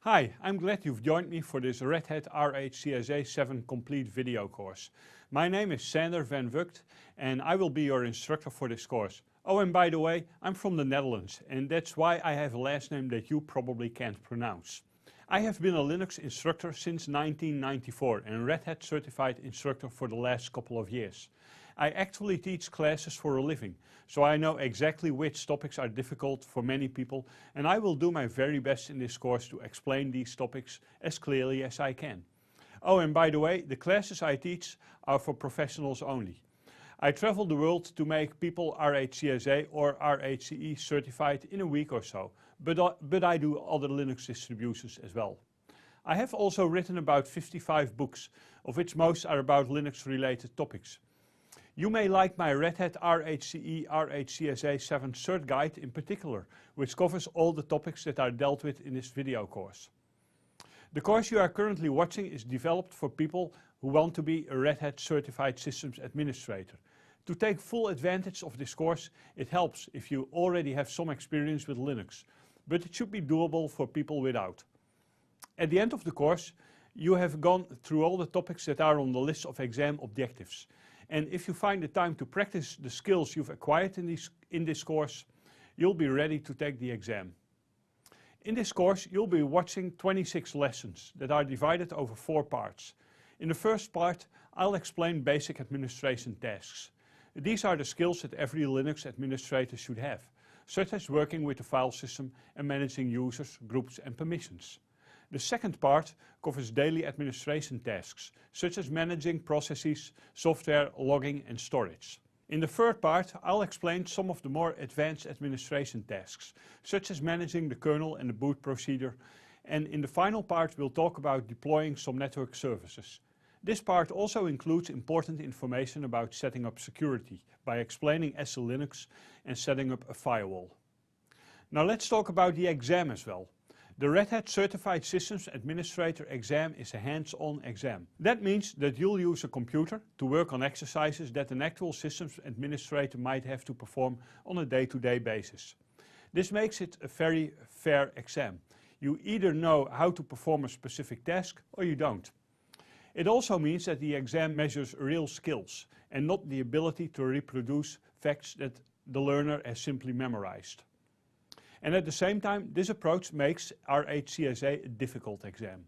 Hi, I'm glad you've joined me for this Red Hat RH CSA 7 complete video course. My name is Sander van Vugt and I will be your instructor for this course. Oh, and by the way, I'm from the Netherlands and that's why I have a last name that you probably can't pronounce. I have been a Linux instructor since 1994 and Red Hat certified instructor for the last couple of years. I actually teach classes for a living, so I know exactly which topics are difficult for many people, and I will do my very best in this course to explain these topics as clearly as I can. Oh, and by the way, the classes I teach are for professionals only. I travel the world to make people RHCSA or RHCE certified in a week or so, but I do other Linux distributions as well. I have also written about 55 books, of which most are about Linux related topics. You may like my Red Hat RHCE RHCSA 7 Cert Guide in particular, which covers all the topics that are dealt with in this video course. The course you are currently watching is developed for people who want to be a Red Hat Certified Systems Administrator. To take full advantage of this course, it helps if you already have some experience with Linux, but it should be doable for people without. At the end of the course, you have gone through all the topics that are on the list of exam objectives. And if you find the time to practice the skills you've acquired in this course, you'll be ready to take the exam. In this course, you'll be watching 26 lessons that are divided over 4 parts. In the first part, I'll explain basic administration tasks. These are the skills that every Linux administrator should have, such as working with the file system and managing users, groups and permissions. The second part covers daily administration tasks, such as managing processes, software, logging and storage. In the third part, I'll explain some of the more advanced administration tasks, such as managing the kernel and the boot procedure. And in the final part, we'll talk about deploying some network services. This part also includes important information about setting up security by explaining SE-Linux and setting up a firewall. Now let's talk about the exam as well. The Red Hat Certified Systems Administrator exam is a hands-on exam. That means that you'll use a computer to work on exercises that an actual systems administrator might have to perform on a day-to-day basis. This makes it a very fair exam. You either know how to perform a specific task or you don't. It also means that the exam measures real skills and not the ability to reproduce facts that the learner has simply memorized. And at the same time, this approach makes RHCSA a difficult exam.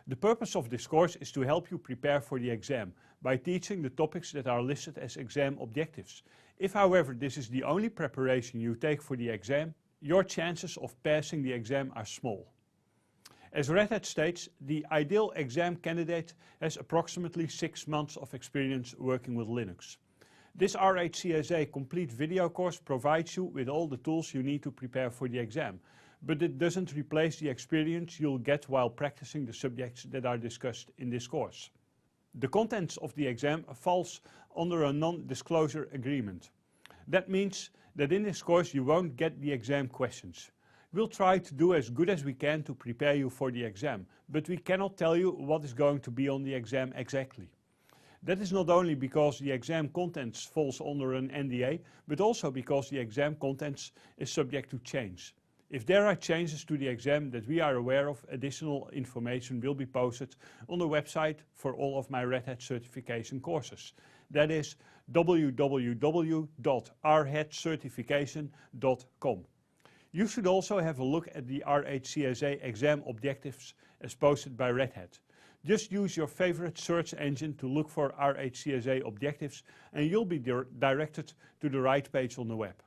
The purpose of this course is to help you prepare for the exam by teaching the topics that are listed as exam objectives. If, however, this is the only preparation you take for the exam, your chances of passing the exam are small. As Red Hat states, the ideal exam candidate has approximately 6 months of experience working with Linux. This RHCSA complete video course provides you with all the tools you need to prepare for the exam, but it doesn't replace the experience you'll get while practicing the subjects that are discussed in this course. The contents of the exam falls under a non-disclosure agreement. That means that in this course you won't get the exam questions. We'll try to do as good as we can to prepare you for the exam, but we cannot tell you what is going to be on the exam exactly. That is not only because the exam contents falls under an NDA, but also because the exam contents is subject to change. If there are changes to the exam that we are aware of, additional information will be posted on the website for all of my Red Hat certification courses. That is www.rhatcertification.com. You should also have a look at the RHCSA exam objectives as posted by Red Hat. Just use your favorite search engine to look for RHCSA objectives and you'll be directed to the right page on the web.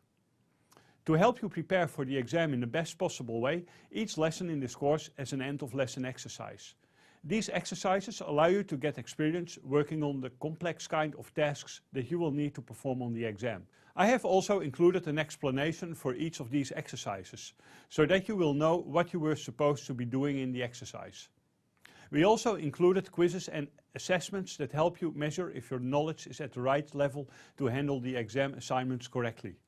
To help you prepare for the exam in the best possible way, each lesson in this course has an end-of-lesson exercise. These exercises allow you to get experience working on the complex kind of tasks that you will need to perform on the exam. I have also included an explanation for each of these exercises, so that you will know what you were supposed to be doing in the exercise. We also included quizzes and assessments that help you measure if your knowledge is at the right level to handle the exam assignments correctly.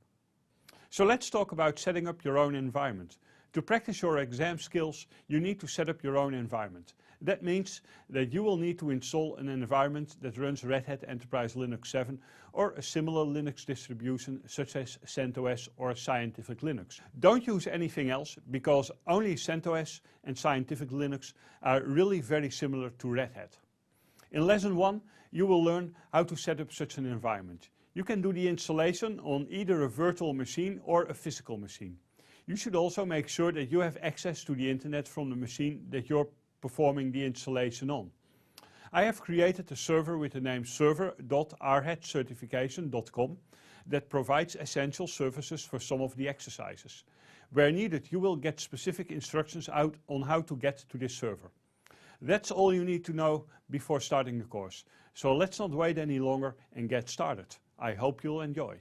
So let's talk about setting up your own environment. To practice your exam skills, you need to set up your own environment. That means that you will need to install an environment that runs Red Hat Enterprise Linux 7 or a similar Linux distribution such as CentOS or Scientific Linux. Don't use anything else because only CentOS and Scientific Linux are really very similar to Red Hat. In lesson 1, you will learn how to set up such an environment. You can do the installation on either a virtual machine or a physical machine. You should also make sure that you have access to the internet from the machine that you're performing the installation on. I have created a server with the name server.rhatcertification.com that provides essential services for some of the exercises. Where needed, you will get specific instructions out on how to get to this server. That's all you need to know before starting the course. So let's not wait any longer and get started. I hope you'll enjoy.